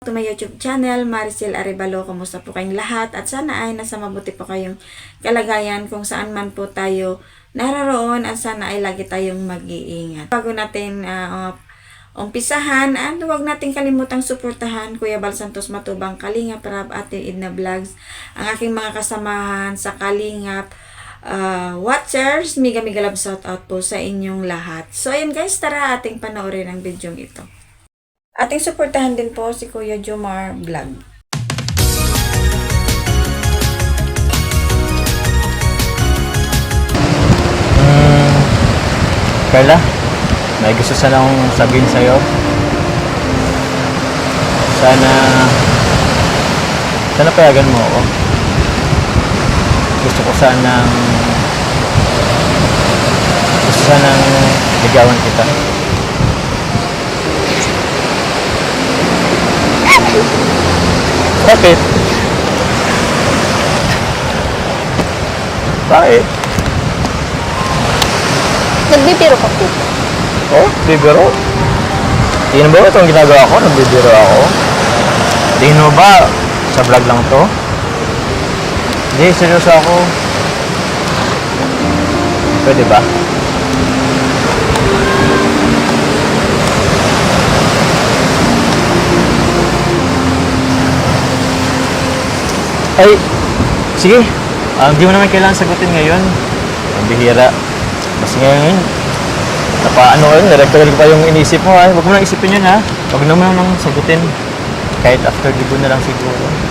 To my YouTube channel, Maricel Arevalo. Kumusta po kayong lahat? At sana ay nasa mabuti po kayong kalagayan kung saan man po tayo naroon at sana ay lagi tayong mag-iingat. Bago natin umpisahan, huwag natin kalimutang suportahan Kuya Bal Santos Matubang, Kalingap Rab, Ate Edna Vlogs, ang aking mga kasamahan sa Kalingap watchers. Mega love shout out po sa inyong lahat. So ayun guys, tara ating panoorin ang video ito. Ating suportahan din po si Kuya Jomar Vlog. Carla, may gusto sana akong sabihin sa'yo. Sana payagan mo ako. Gusto sanang ligawan kita. Bakit? Bakit? Nagbibiro ka po. Oh, bibiro? Tingin mo ba itong ginagawa ko? Nagbibiro ako? Tingin mo ba sa vlog lang to? Hindi, seryoso ako. Pwede ba? Ay, sige. Hindi mo naman kailangan sagutin ngayon. Ang bihira. Mas ngayon, nare-recall pa yung inisip mo ha. Huwag mo nang isipin yun ha. Huwag naman nang sagutin. Kahit after libo na lang siguro.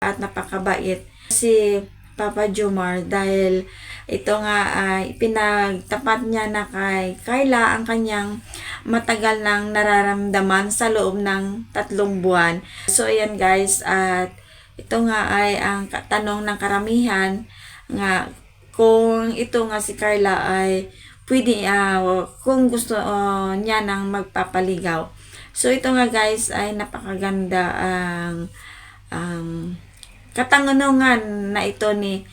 At napakabait si Papa Jomar dahil ito nga ay pinagtapat niya na kay Carla ang kanyang matagal nang nararamdaman sa loob ng 3 buwan. So ayan guys, at ito nga ay ang tanong ng karamihan nga kung ito nga si Carla ay pwede kung gusto niya nang magpapaligaw. So ito nga guys ay napakaganda ang katanungan na ito ni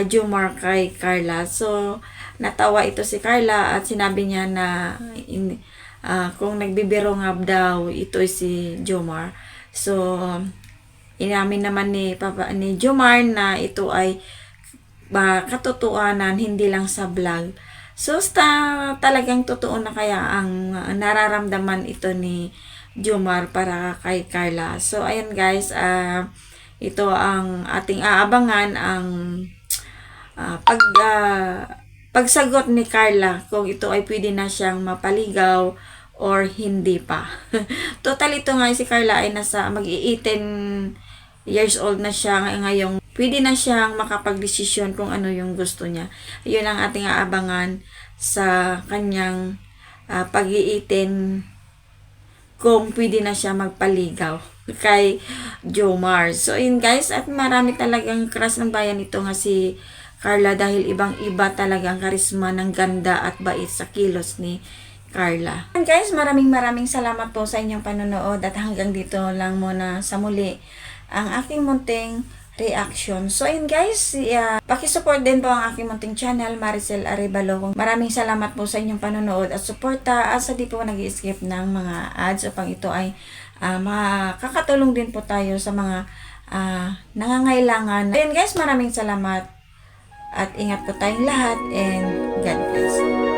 Jomar kay Carla. So natawa ito si Carla at sinabi niya na kung nagbibiro nga daw ito si Jomar. So inamin naman ni Jomar na ito ay katotohanan, hindi lang sa vlog. So talagang totoo na kaya ang nararamdaman ito ni Jomar para kay Carla. So ayan guys, ito ang ating aabangan, ang pagsagot ni Carla kung ito ay pwede na siyang mapaligaw or hindi pa. Total ito nga si Carla ay nasa mag-18 years old na siya ngayong pwede na siyang makapagdesisyon kung ano yung gusto niya. Yun ang ating aabangan sa kanyang pag-18 kung pwede na siya magpaligaw kay Jomar. So yun guys, at marami talagang crush ng bayan ito nga si Carla dahil ibang-iba talaga ang karisma ng ganda at bait sa kilos ni Carla. And guys, maraming salamat po sa inyong panonood at hanggang dito lang muna sa muli ang aking munting reaction. So ayun guys, pakisupport din po ang aking munting channel, Maricel Arevalo. Maraming salamat po sa inyong panonood at suporta at sa di po nag-i-skip ng mga ads upang ito ay makakatulong din po tayo sa mga nangangailangan. Ayun guys, maraming salamat at ingat po tayong lahat and God bless.